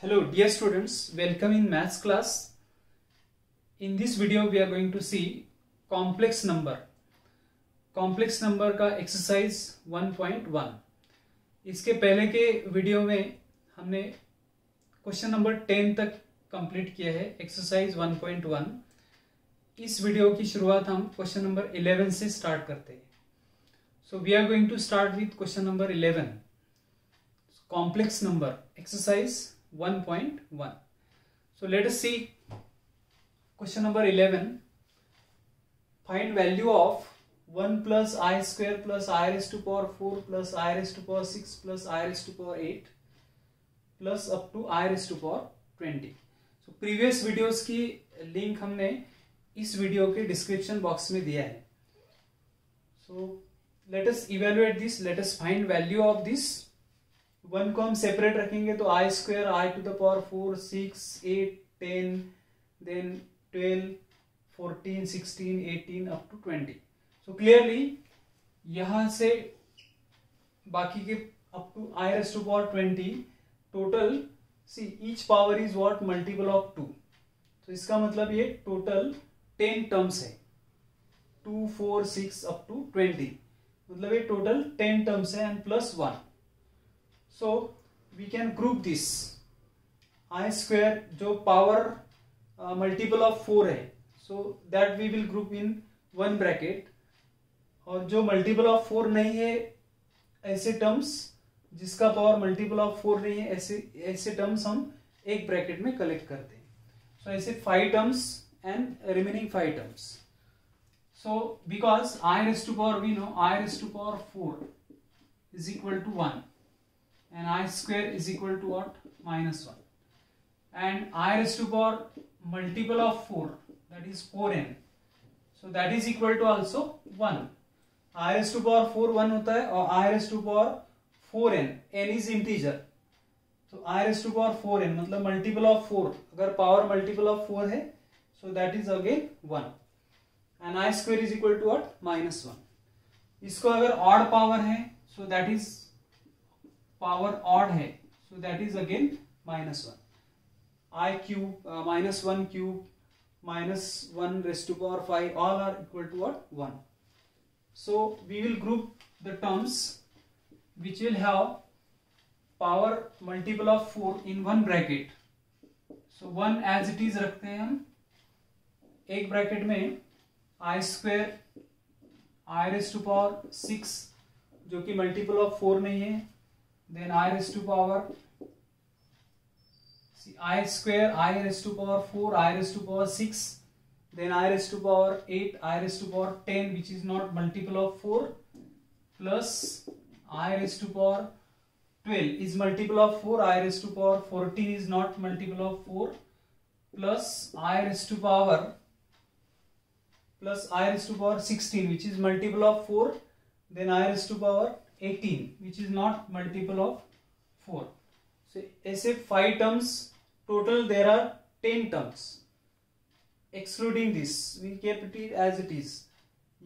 Hello dear students, welcome in maths class. In this video we are going to see complex number का exercise 1.1. इसके पहले के video में हमने question number 10 तक कंप्लीट किया है एक्सरसाइज 1.1. इस वीडियो की शुरुआत हम क्वेश्चन नंबर 11 से स्टार्ट करते हैं. So we are going to start with question number 11, complex number exercise 1.1. So let us see question number 11. Find value of 1 plus I square plus I raised to power 4 plus I raised to power 6 plus I raised to power 8 plus up to I raised to power 20. So previous videos की link हमने इस video के description box में दिया है. So let us evaluate this. Let us find value of this. 1 को हम separate रखेंगे तो I square I to the power 4 6 8 10 then 12 14 16 18 up to 20. So clearly यहां से बाकी के up to I raise to power 20 total. See each power is what multiple of 2. तो इसका मतलब ये टोटल 10 टर्म्स है. 2 4 6 अप टू 20 मतलब ये टोटल 10 टर्म्स है and plus 1. So we can group this I square जो पावर मल्टीपल ऑफ 4 है, so that we will group in one bracket. और जो मल्टीपल ऑफ 4 नहीं है ऐसे टर्म्स, जिसका पावर मल्टीपल ऑफ 4 नहीं है ऐसे टर्म्स हम एक ब्रैकेट में कलेक्ट करते हैं. so ऐसे 5 terms and remaining 5 terms. so because I raised to power, we know I raised to power 4 is equal to 1 and I square is equal to what? Minus 1. And I raised to power multiple of 4, that is 4n. So that is equal to also 1. I raised to power 4 1 होता है और I raised to power 4n. n is integer. So I raised to power 4n मतलब multiple of 4. अगर power multiple of 4 है, so that is again 1. And I square is equal to what? Minus 1. इसको अगर odd power है, so that is power odd है, so that is again minus 1. I cube minus 1 cube minus 1 raise to power 5 all are equal to what? 1. So we will group the terms which will have power multiple of 4 in one bracket. So 1 as it is रखते हैं हम एक bracket में. I square I raise to power 6 जो कि multiple of 4 नहीं है. Then I raised to power, see I square I raised to power 4 I raised to power 6 then I raised to power 8 I raised to power 10 which is not multiple of 4 plus I raised to power 12 is multiple of 4 I raised to power 14 is not multiple of 4 plus I raised to power 16 which is multiple of 4 then I raised to power 18 which is not multiple of 4. So ऐसे 5 terms total, there are 10 terms excluding this we kept it as it is.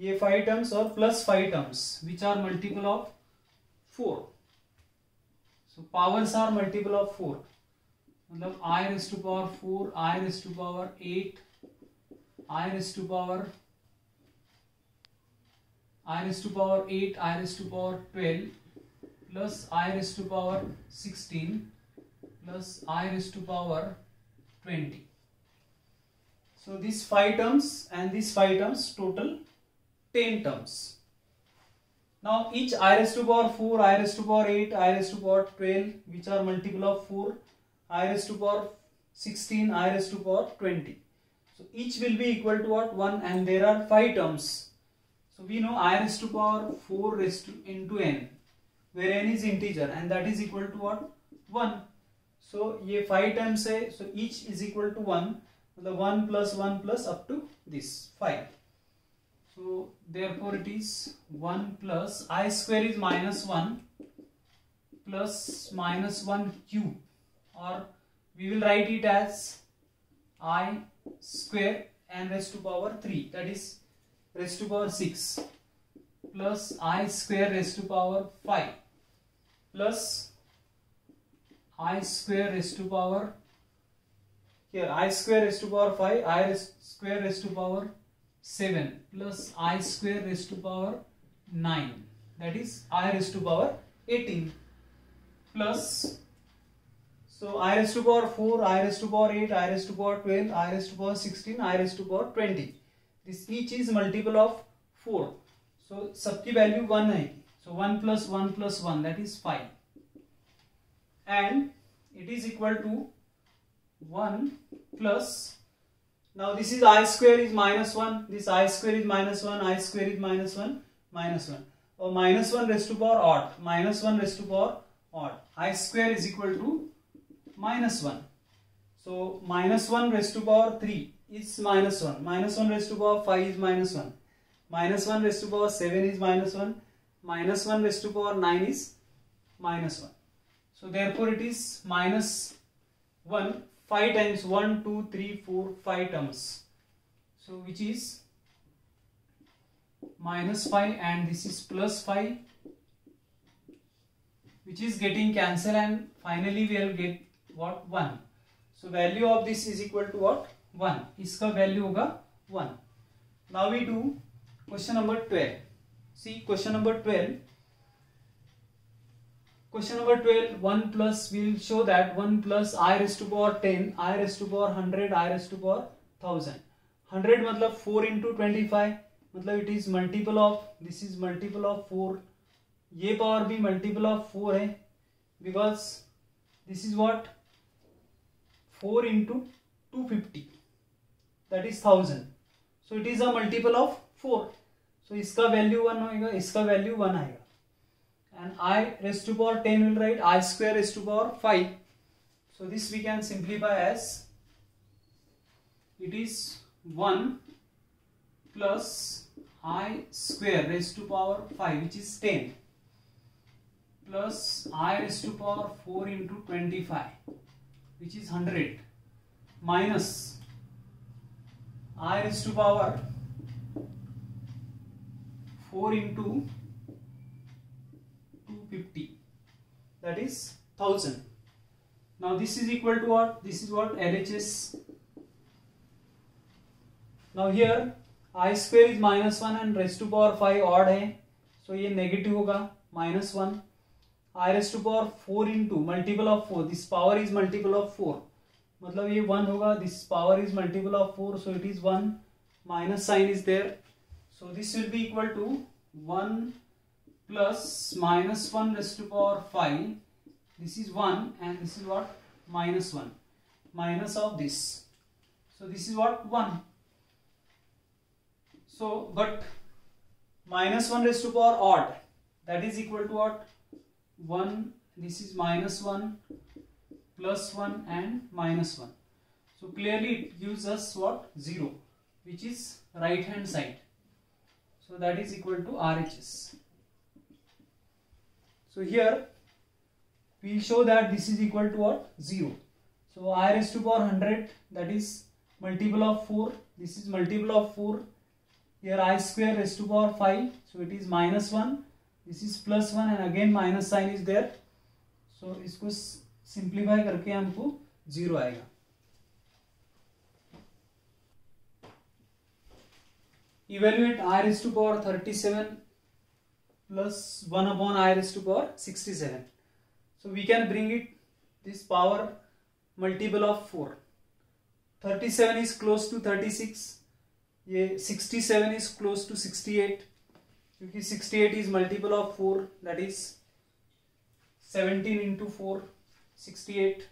ये 5 terms और plus 5 terms which are multiple of 4. So powers are multiple of 4 मतलब I raised to power 4 I raised to power 8 I raised to power 8 I raised to power 12 plus I raised to power 16 plus I raised to power 20. So these 5 terms and these 5 terms total 10 terms. Now each I raised to power 4 I raised to power 8 I raised to power 12 which are multiple of 4 I raised to power 16 I raised to power 20. So each will be equal to what? 1 and there are 5 terms. So we know I raised to power 4 raised to into n where n is integer and that is equal to what? 1. So ये 5 times है, so each is equal to 1. The 1 plus up to this 5. So therefore it is 1 plus I square is minus 1 plus minus 1 cube or we will write it as I square n raised to power 3 that is raised to power 6 plus I square raised to power 5 plus I square raised to power, here I square raised to power 5, I square raised to power 7 plus I square raised to power 9, that is I raised to power 18 plus, so I raised to power 4, I raised to power 8, I raised to power 12, I raised to power 16, I raised to power 20. This each is multiple of 4. So सबकी value 1 है. So 1 plus 1 that is 5. And it is equal to 1 plus, now this is I square is minus 1, this I square is minus 1, I square is minus 1, minus 1. Or minus 1 raised to power odd, minus 1 raised to power odd. I square is equal to minus 1. So minus 1 raised to power 3 is minus 1. Minus 1 raised to power 5 is minus 1. Minus 1 raised to power 7 is minus 1. Minus 1 raised to power 9 is minus 1. So therefore it is minus 1 5 times, 1, 2, 3, 4, 5 terms. So which is minus 5 and this is plus 5, which is getting cancelled, and finally we will get what? 1. So value of this is equal to what? 1. इसका value होगा 1. Now we do question number 12. See question number 12. Question number 12, 1 plus, we will show that 1 plus I raised to power 10, I raised to power 100, I raised to power 1000. 100 मतलब 4 into 25, मतलब it is multiple of, this is multiple of 4. ये power भी multiple of 4 है, because this is what? 4 into 250, that is 1000. So it is a multiple of 4. So इसका value 1 होगा, इसका value 1 आएगा. And I raised to power 10 will write I square raised to power 5. So this we can simplify as, it is 1 plus I square raised to power 5, which is 10, plus I raised to power 4 into 25, which is 100, minus I raised to power 4 into 250, that is 1000. Now this is equal to what? This is what? LHS. Now here I square is minus 1 and raised to power 5 odd है, so ये negative होगा, minus 1. I raised to power 4 into multiple of 4, this power is multiple of 4, मतलब ये 1 होगा, this power is multiple of 4, so it is 1, minus sign is there, so this will be equal to 1 plus minus 1 raised to power 5, this is 1 and this is what? Minus 1, minus of this, so this is what? 1. So but minus 1 raised to power odd, that is equal to what? 1, this is minus 1, plus 1 and minus 1. So clearly it gives us what? 0, which is right hand side. So that is equal to RHS. So here we show that this is equal to what? 0. So I raised to power 100, that is multiple of 4, this is multiple of 4. Here I square raised to power 5, so it is minus 1, this is plus 1 and again minus sign is there. So इसको simplify करके हमको 0 आएगा. Evaluate I raised to power 37 plus 1 upon I raised to power 67. So we can bring it this power multiple of 4. 37 is close to 36. ये 67 is close to 68. क्योंकि 68 is multiple of 4, that is 17 into 4, 68.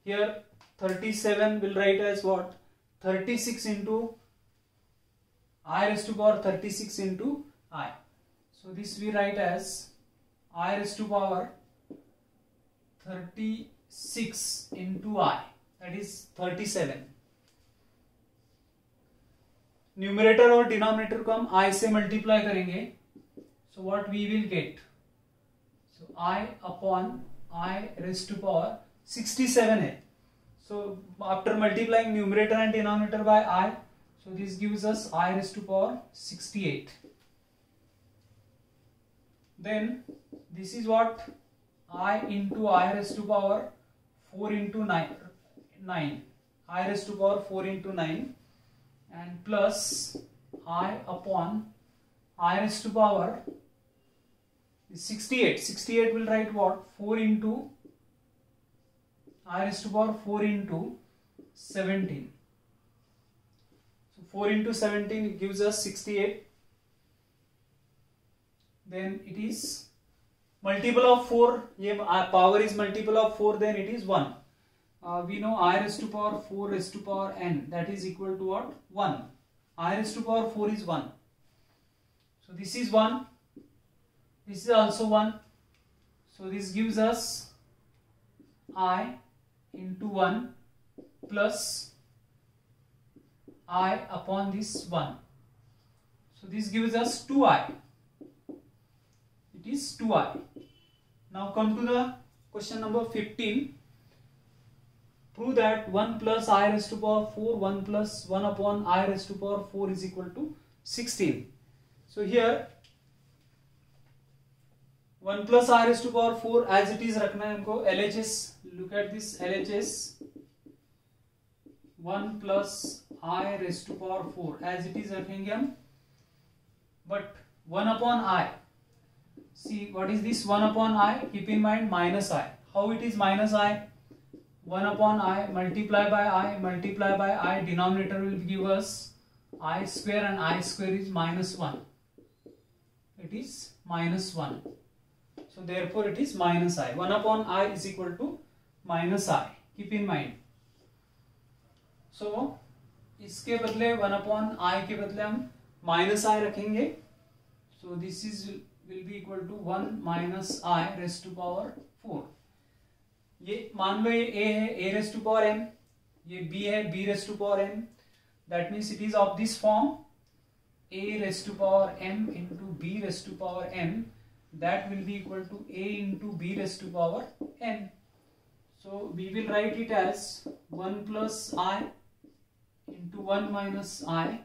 Here 37 will write as what? 36 into I raised to power 36 into I. So this we write as I raised to power 36 into I, that is 37. Numerator और denominator को हम I से multiply करेंगे, so what we will get? So I upon I raised to power 67 है. So after multiplying numerator and denominator by I, so this gives us I raised to power 68. Then this is what? I into I raised to power 4 into 9, I raised to power 4 into 9 and plus I upon I raised to power is 68. 68 will write what? 4 into I raised to power 4 into 17. So 4 into 17 gives us 68. Then it is multiple of 4. Power is multiple of 4, then it is 1. We know I raised to power 4 raised to power n, that is equal to what? 1. I raised to power 4 is 1. So this is 1. This is also 1. So this gives us I into 1 plus I upon this 1. So this gives us 2I. It is 2I. Now come to the question number 15. Prove that 1 plus I raised to power 4, 1 plus 1 upon I raised to power 4 is equal to 16. So here 1 plus I raised to power 4 as it is रखना है हमको. LHS, look at this LHS. 1 plus I raised to power 4 as it is रखेंगे हम. But 1 upon I. See what is this 1 upon I? Keep in mind minus I. How it is minus I? 1 upon I multiply by I, denominator will give us I square and I square is minus 1. It is minus 1. So therefore it is minus I. 1 upon I is equal to minus I. Keep in mind. So इसके बदले 1 upon I के बदले हम minus I रखेंगे. So this is will be equal to 1 minus I raised to power 4. ये मान लो ये a है, a raised to power m, ये b है, b raised to power m. That means it is of this form, a raised to power m into b raised to power m. That will be equal to a into b raised to power n. So we will write it as 1 plus I into 1 minus I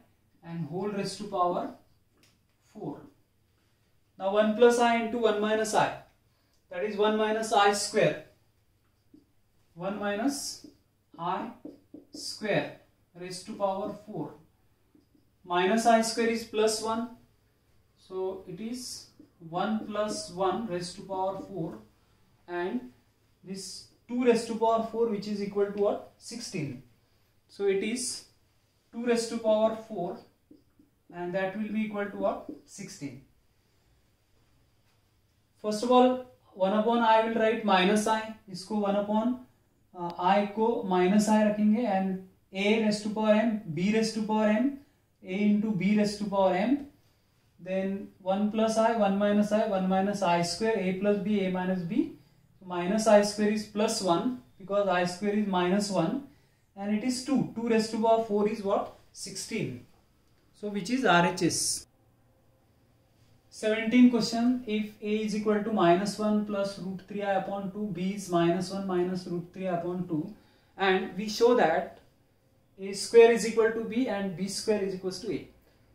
and whole raised to power 4. Now 1 plus I into 1 minus I, that is 1 minus I square. 1 minus I square raised to power 4. Minus I square is plus 1. So it is 1 plus 1 raised to power 4. And this 2 raised to power 4 which is equal to what? 16. So it is 2 raised to power 4 and that will be equal to what? 16. First of all 1 upon I will write minus I. इसको 1 upon I को minus I रखेंगे and a raised to power m, b raised to power m, a into b raised to power m. Then 1 plus I, 1 minus I, 1 minus I square, a plus b, a minus b. So minus I square is plus 1 because I square is minus 1 and it is 2. 2 raised to power 4 is what? 16. So which is RHS. 17 question. If a is equal to minus 1 plus root 3I upon 2, b is minus 1 minus root 3I upon 2, and we show that a square is equal to b and b square is equal to a.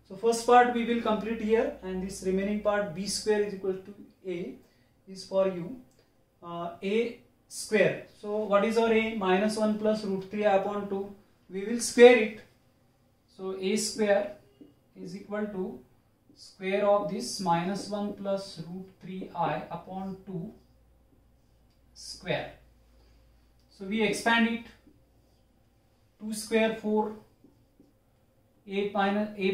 So first part we will complete here and this remaining part b square is equal to a is for you. A square. So what is our a? Minus 1 plus root 3I upon 2. We will square it. So a square is equal to square of this minus 1 plus root 3I upon 2 square. So we expand it. 2 square 4. A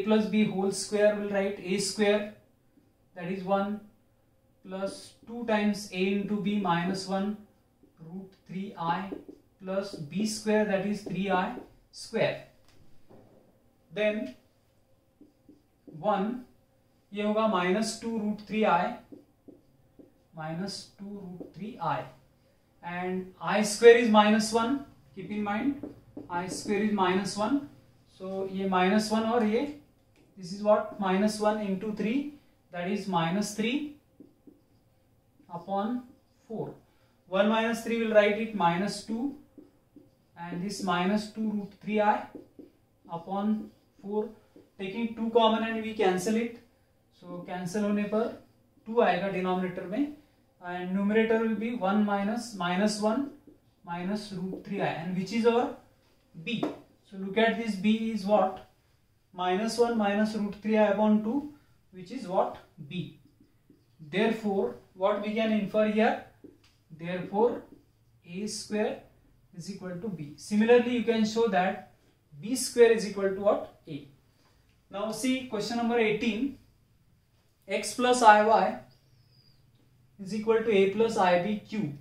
plus b whole square will write a square, that is 1 plus 2 times a into b minus 1 root 3I plus b square, that is 3I square. Then 1 ये होगा minus 2 root 3I and I square is minus 1. Keep in mind I square is minus 1. So ये minus 1 और ये this is what? Minus 1 into 3, that is minus 3 upon 4. 1 minus 3 will write it minus 2 and this minus 2 root 3I upon 4. Taking 2 common and we cancel it. So cancel होने पर 2 आएगा denominator में and numerator will be 1 minus 1 minus root 3I, and which is our b. So look at this, b is what? Minus 1 minus root 3I upon 2, which is what? B. Therefore, what we can infer here? Therefore, a square is equal to b. Similarly, you can show that b square is equal to what? A. Now see question number 18. X plus iy is equal to a plus ib cube.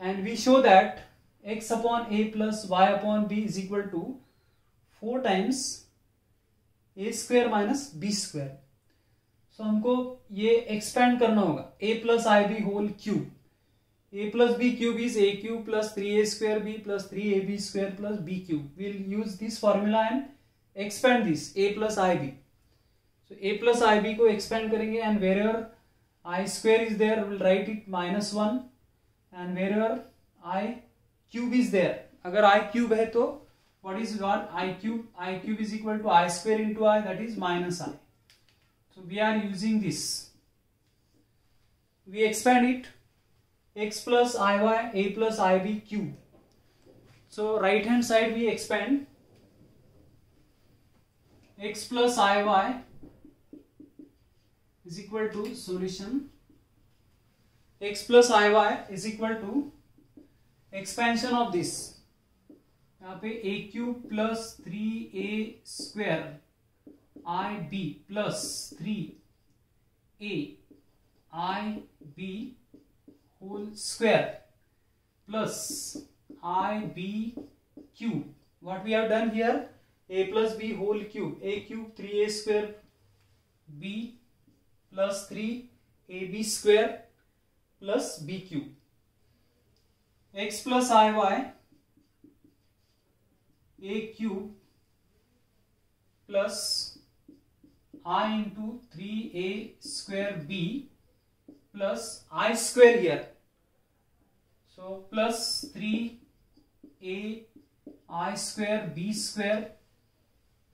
And we show that x upon a plus y upon b is equal to 4 times a square minus b square. So हमको ये expand करना होगा. a plus ib whole cube. a plus b cube is a cube plus 3a square b plus 3ab square plus b cube. We'll use this formula and expand this a plus ib. So a plus ib को expand करेंगे, and wherever I square is there, we'll write it minus 1, and wherever I cube is there, अगर I cube है तो what is what? I cube is equal to I square into I, that is minus I. So we are using this. We expand it. X plus iy a plus ib cube. So right hand side we expand. X plus iy is equal to solution. X plus iy is equal to expansion of this. यहाँ पे a cube plus 3a square ib plus 3a ib whole square plus ib cube. What we have done here? A plus b whole cube. A cube 3a square b plus 3ab square plus b cube. X plus iy a cube plus I into 3a square b plus I square here. So plus 3a I square b square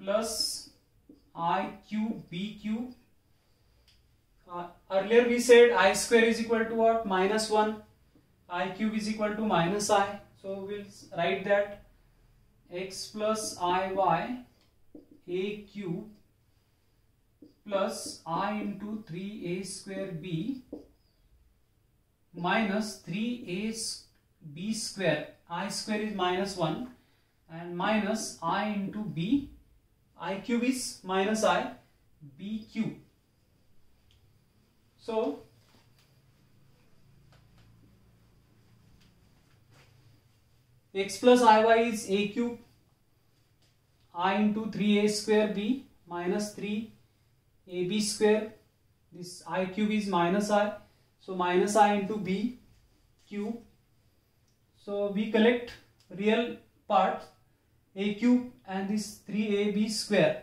plus I cube b cube. Earlier we said I square is equal to what? Minus 1. I cube is equal to minus I. So we'll write that x plus iy a cube plus I into 3a square b minus 3a b square. I square is minus 1 and minus I into b. I cube is minus I, b cube. So x plus iy is a cube I into 3a square b minus 3ab square. This I cube is minus I, so minus I into b cube. So we collect real part a cube and this 3ab square.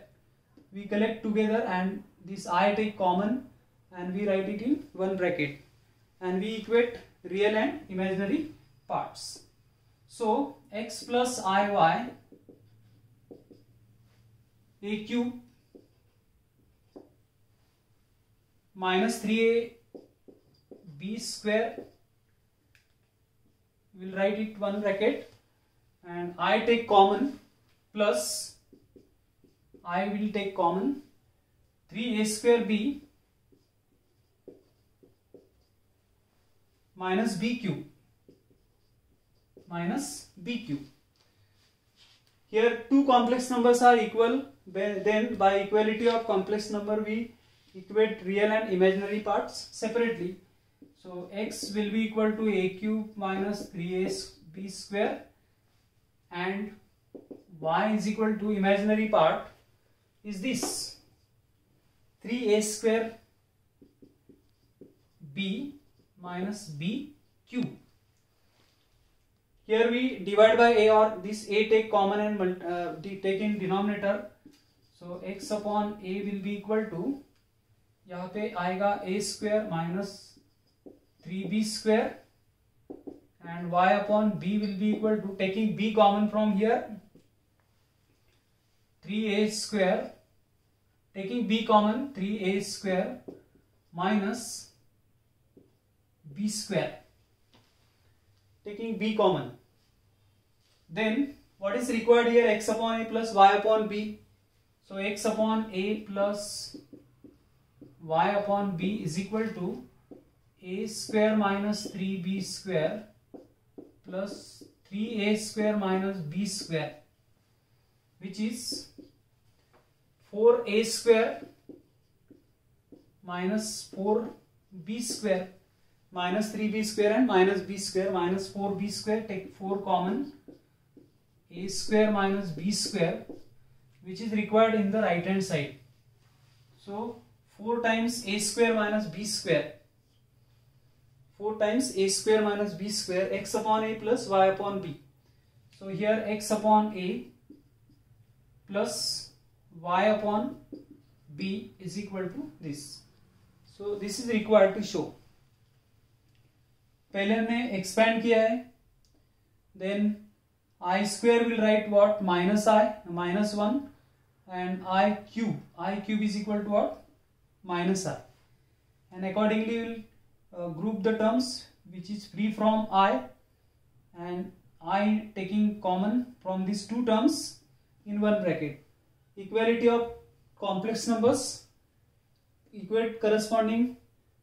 We collect together and this I take common and we write it in one bracket, and we equate real and imaginary parts. So x plus iy a cube minus 3a b square, we will write it one bracket and I take common plus I will take common 3a square b minus b cube minus b cube. Here two complex numbers are equal, then by equality of complex number we equate real and imaginary parts separately. So x will be equal to a cube minus 3ab square and y is equal to imaginary part is this 3a square b minus b cube. Here we divide by a, or this a take common and take in denominator. So x upon a will be equal to, यहाँ पे आएगा a square minus 3b square and y upon b will be equal to, taking b common from here, 3a square, taking b common 3a square minus b square. taking b common. Then what is required here? X upon a plus y upon b. So x upon a plus y upon b is equal to a square minus 3b square plus 3a square minus b square, which is 4a square minus 4b square minus 3b square and minus b square minus 4b square. Take 4 common. A square minus b square, which is required in the right hand side. So 4 times a square minus b square. 4 times a square minus b square, x upon a plus y upon b. So here x upon a plus y upon b is equal to this. So this is required to show. पहले हमने expand किया है. Then I square will write what? Minus I, minus 1, and I cube is equal to what? Minus I. And accordingly we will group the terms which is free from I, and I taking common from these two terms in one bracket. Equality of complex numbers, equate corresponding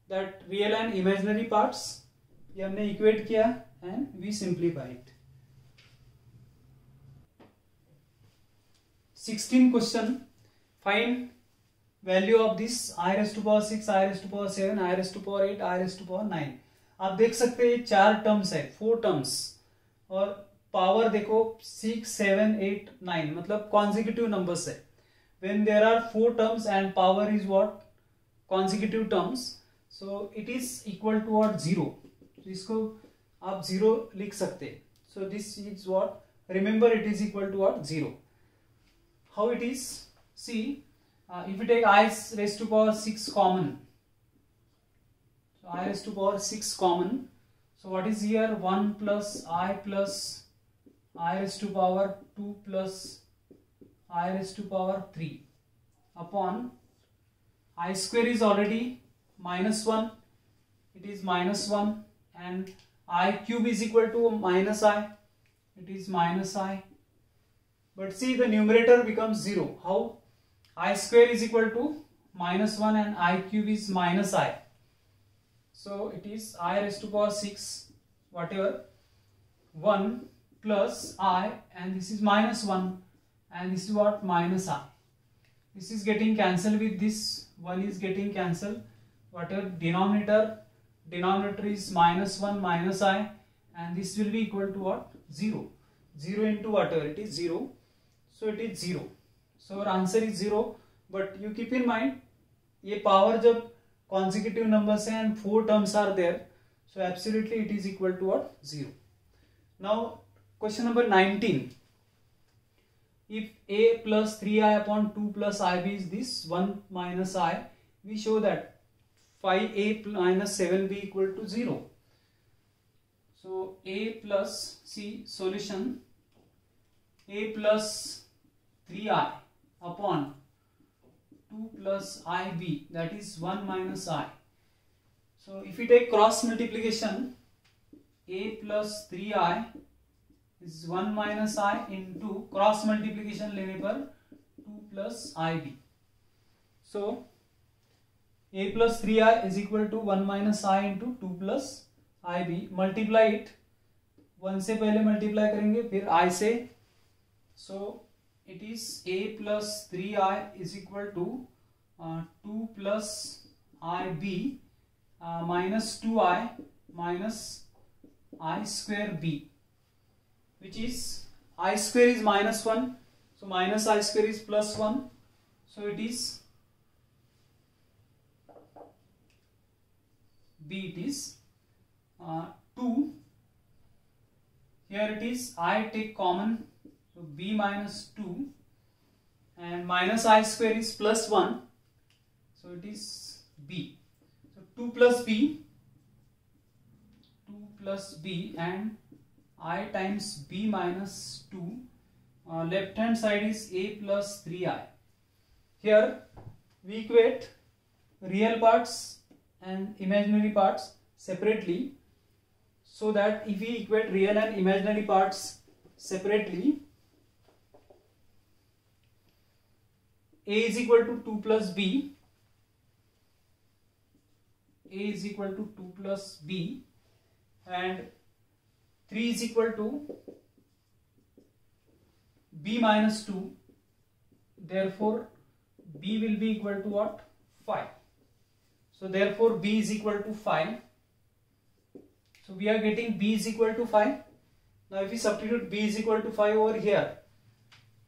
that real and imaginary parts. ये हमने equate किया and we simplify it. 16 question. Find value of this I raised to power 6, I raised to power 7, I raised to power 8, I raised to power 9. आप देख सकते हैं 4 terms है, 4 terms, और power देखो 6, 7, 8, 9, मतलब कॉन्जिक्यूटिव नंबर्स है. When there are 4 terms and power is what? Consecutive terms, so it is equal to what? 0. So इसको आप 0 लिख सकते हैं. So this is what? Remember, it is equal to what? 0. How it is? See, if we take I raised to power 6 common, so I raised to power 6 common, so what is here? 1 plus I raised to power 2 plus I raised to power 3 upon I square is already minus 1, it is minus 1, and I cube is equal to minus I, it is minus I. But see, the numerator becomes 0. How? I square is equal to minus 1 and I cube is minus I. So it is I raised to power 6 whatever 1 plus I, and this is minus 1, and this is what? Minus I. This is getting cancelled with this, 1 is getting cancelled. Whatever denominator is minus 1 minus I, and this will be equal to what? 0. 0 into whatever, it is 0. So it is 0. So our answer is 0. But you keep in mind, ये power जब consecutive numbers हैं and 4 terms are there, so absolutely it is equal to what? 0. Now question number 19. If a plus 3i upon 2 plus ib is this 1 minus I, we show that 5a minus 7b equal to 0. So a plus, see solution, a plus 3i upon 2 plus ib, that is 1 minus I. So if we take cross multiplication, a plus 3i is 1 minus I into cross multiplication लेने पर 2 plus ib. So a plus 3i is equal to 1 minus I into 2 plus ib. Multiply it, 1 से पहले multiply करेंगे फिर I से. So it is a plus 3i is equal to 2 plus ib minus 2i minus I square b, which is I square is minus 1, so minus I square is plus 1, so it is b, it is 2. Here it is I take common, so b minus 2, and minus I square is plus 1, so it is b. So 2 plus b and I times b minus 2, left hand side is a plus 3i. Here we equate real parts and imaginary parts separately. so that if we equate real and imaginary parts separately, a is equal to 2 plus b, a is equal to 2 plus b, and 3 is equal to b minus 2. Therefore b will be equal to what? 5. So therefore b is equal to 5. So we are getting b is equal to 5. Now if we substitute b is equal to 5 over here,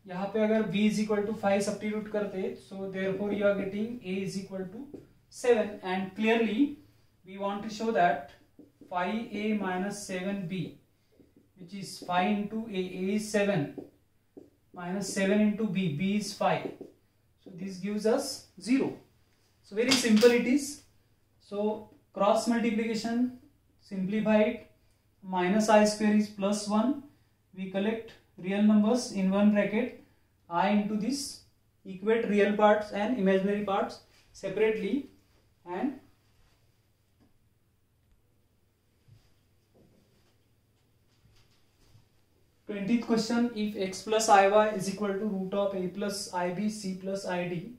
यहाँ पे अगर b is equal to 5 substitute करते, so therefore you are getting a is equal to 7, and clearly we want to show that 5a minus 7b, which is 5 into a is 7 minus 7 into b is 5. So this gives us 0. So very simple it is. So cross multiplication, simplify it, minus I square is plus 1. We collect real numbers in one bracket, I into this, equate real parts and imaginary parts separately, and twentieth question, if x plus iy is equal to root of a plus ib c plus id,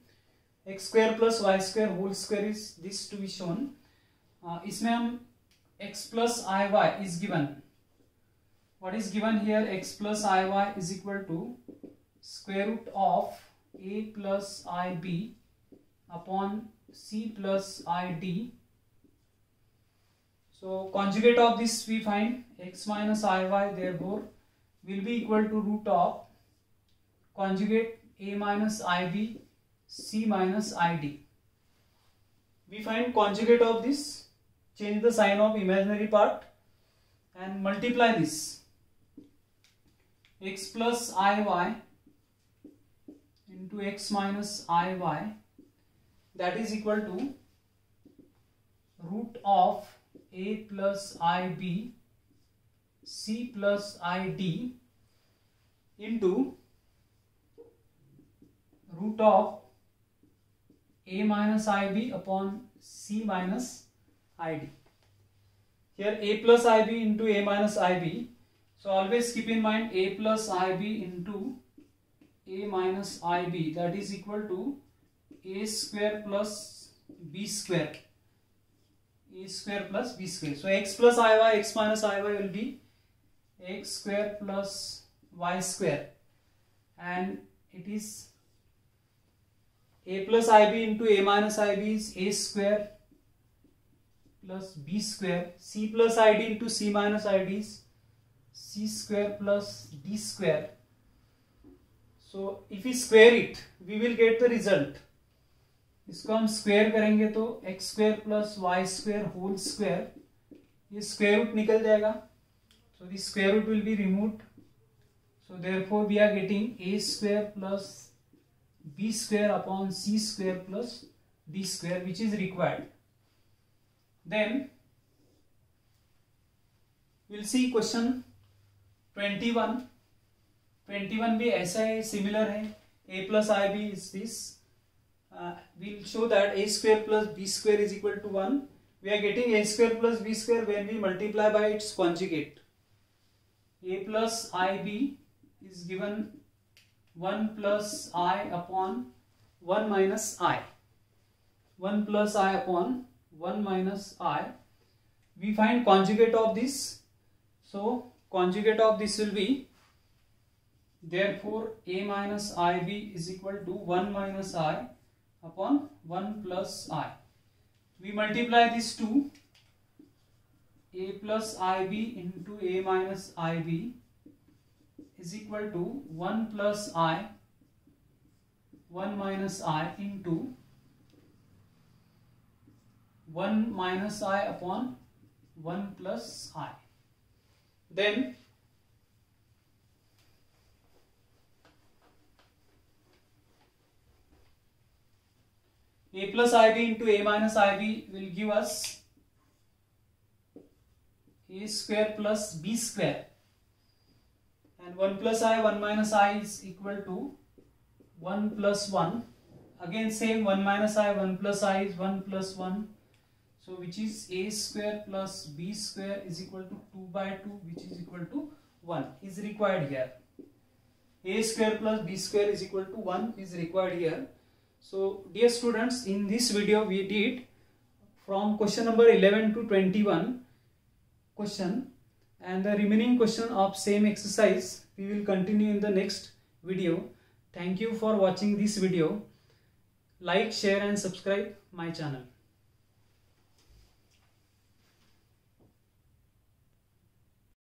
x square plus y square whole square is this to be shown. इसमें हम x plus iy is given. What is given here? X plus iy is equal to square root of a plus ib upon c plus id. So conjugate of this we find x minus iy, therefore will be equal to root of conjugate a minus ib c minus id. We find conjugate of this, change the sign of imaginary part and multiply this. X plus iy into x minus iy, that is equal to root of a plus ib c plus id into root of a minus ib upon c minus id. Here a plus ib into a minus ib. So always keep in mind a plus ib into a minus ib, that is equal to a square plus b square. A square plus b square. So x plus iy, x minus iy will be x square plus y square, and it is a plus ib into a minus ib is a square plus b square. C plus id into c minus id is c square plus d square. So if we square it, we will get the result. इसको हम square करेंगे तो x square plus y square whole square, ये square root निकल जाएगा. So the square root will be removed. So therefore we are getting a square plus b square upon c square plus d square, which is required. Then we'll see question 21. 21 भी ऐसा है, similar है. A plus ib is this. We'll show that a square plus b square is equal to 1. We are getting a square plus b square when we multiply by its conjugate. A plus ib is given 1 plus I upon 1 minus I. 1 plus I upon 1 minus I. We find conjugate of this. So conjugate of this will be, therefore a minus ib is equal to 1 minus I upon 1 plus I. We multiply these two. A plus ib into a minus ib is equal to 1 plus I, 1 minus I into 1 minus I upon 1 plus I. Then a plus ib into a minus ib will give us a square plus b square, and 1 plus I, 1 minus I is equal to 1 plus 1. Again same, 1 minus I, 1 plus I is 1 plus 1. So which is a square plus b square is equal to 2 by 2, which is equal to 1 is required here. A square plus b square is equal to 1 is required here. So dear students, in this video we did from question number 11 to 21 question, and the remaining question of same exercise we will continue in the next video. Thank you for watching this video. Like, share and subscribe my channel.